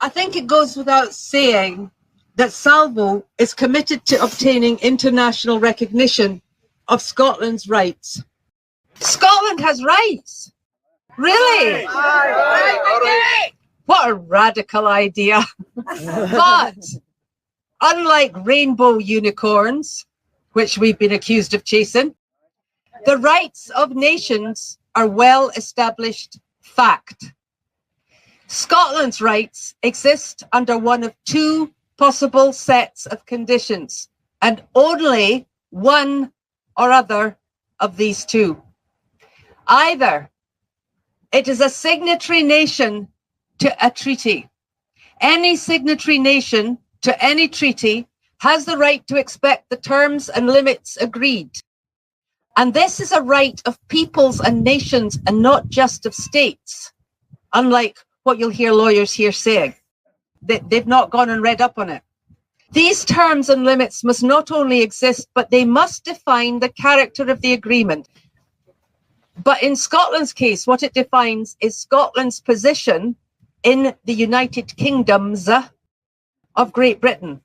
I think it goes without saying that Salvo is committed to obtaining international recognition of Scotland's rights. Scotland has rights? Really? What a radical idea. But unlike rainbow unicorns, which we've been accused of chasing, the rights of nations are well-established fact. Scotland's rights exist under one of two possible sets of conditions, and only one or other of these two. Either it is a signatory nation to a treaty. Any signatory nation to any treaty has the right to expect the terms and limits agreed. And this is a right of peoples and nations and not just of states, unlike what you'll hear lawyers here saying. They've not gone and read up on it. These terms and limits must not only exist, but they must define the character of the agreement. But in Scotland's case, what it defines is Scotland's position in the United Kingdoms of Great Britain.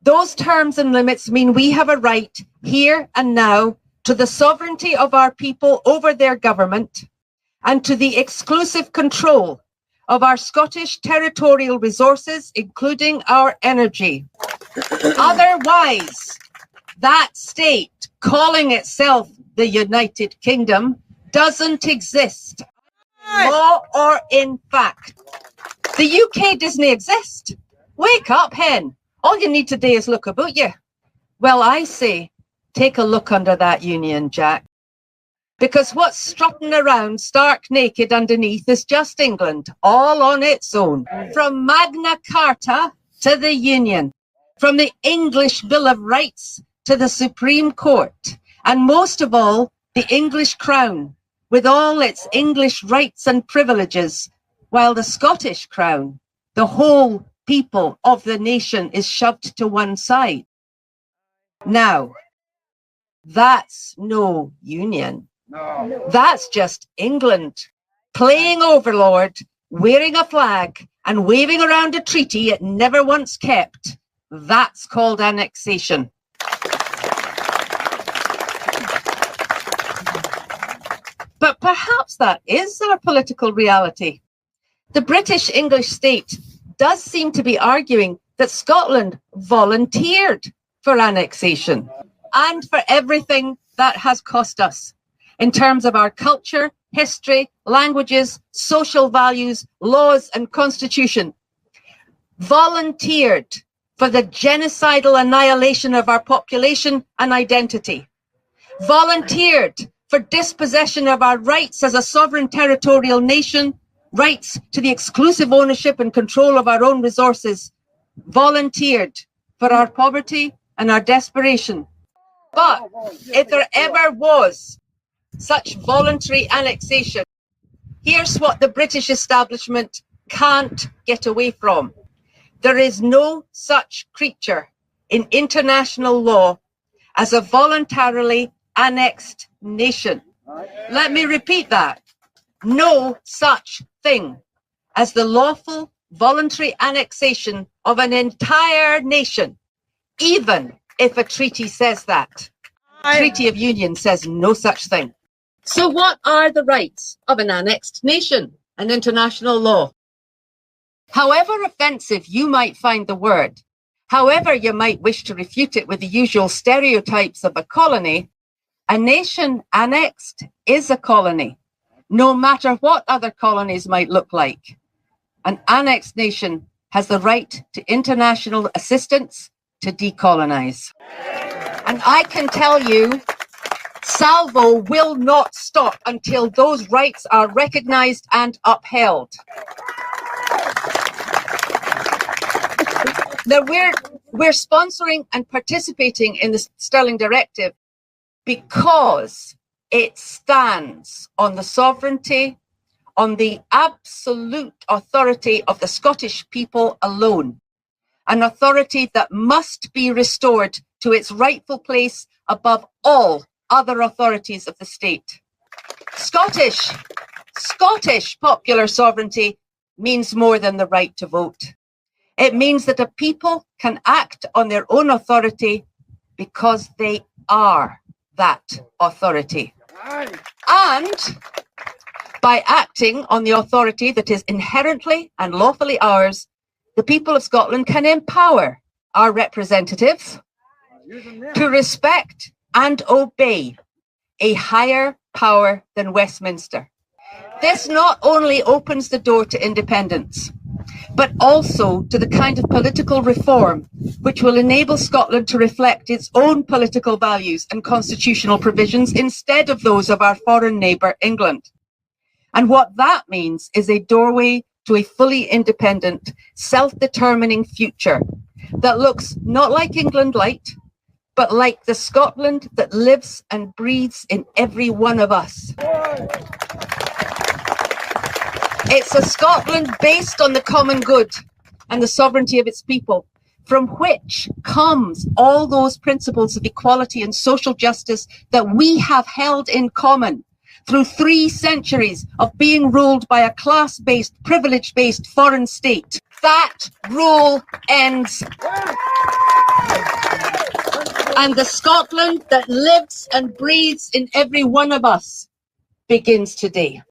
Those terms and limits mean we have a right here and now to the sovereignty of our people over their government and to the exclusive control of our Scottish territorial resources, including our energy. Otherwise, that state calling itself the United Kingdom doesn't exist, law or in fact. The UK doesn't exist. Wake up, hen. All you need today is look about you. Well, I say, take a look under that Union Jack. Because what's strutting around stark naked underneath is just England, all on its own. From Magna Carta to the Union, from the English Bill of Rights to the Supreme Court, and most of all, the English Crown, with all its English rights and privileges, while the Scottish Crown, the whole people of the nation, is shoved to one side. Now, that's no union. No. That's just England playing overlord, wearing a flag and waving around a treaty it never once kept. That's called annexation. But perhaps that is our political reality. The British English state does seem to be arguing that Scotland volunteered for annexation and for everything that has cost us in terms of our culture, history, languages, social values, laws and constitution. Volunteered for the genocidal annihilation of our population and identity. Volunteered for dispossession of our rights as a sovereign territorial nation, rights to the exclusive ownership and control of our own resources. Volunteered for our poverty and our desperation. But if there ever was such voluntary annexation, here's what the British establishment can't get away from. There is no such creature in international law as a voluntarily annexed nation. Let me repeat that. No such thing as the lawful voluntary annexation of an entire nation, even if a treaty says that. Treaty of Union says no such thing. So what are the rights of an annexed nation in international law? However offensive you might find the word, however you might wish to refute it with the usual stereotypes of a colony, a nation annexed is a colony, no matter what other colonies might look like. An annexed nation has the right to international assistance to decolonize. And I can tell you, Salvo will not stop until those rights are recognized and upheld. Now, we're sponsoring and participating in the Stirling Directive because it stands on the sovereignty, on the absolute authority of the Scottish people alone, an authority that must be restored to its rightful place above all other authorities of the state. Scottish popular sovereignty means more than the right to vote. It means that a people can act on their own authority because they are that authority. And by acting on the authority that is inherently and lawfully ours, the people of Scotland can empower our representatives to respect and obey a higher power than Westminster. This not only opens the door to independence, but also to the kind of political reform which will enable Scotland to reflect its own political values and constitutional provisions instead of those of our foreign neighbour, England. And what that means is a doorway to a fully independent, self-determining future that looks not like England light, but like the Scotland that lives and breathes in every one of us. It's a Scotland based on the common good and the sovereignty of its people, from which comes all those principles of equality and social justice that we have held in common through 3 centuries of being ruled by a class-based, privilege-based foreign state. That rule ends. And the Scotland that lives and breathes in every one of us begins today.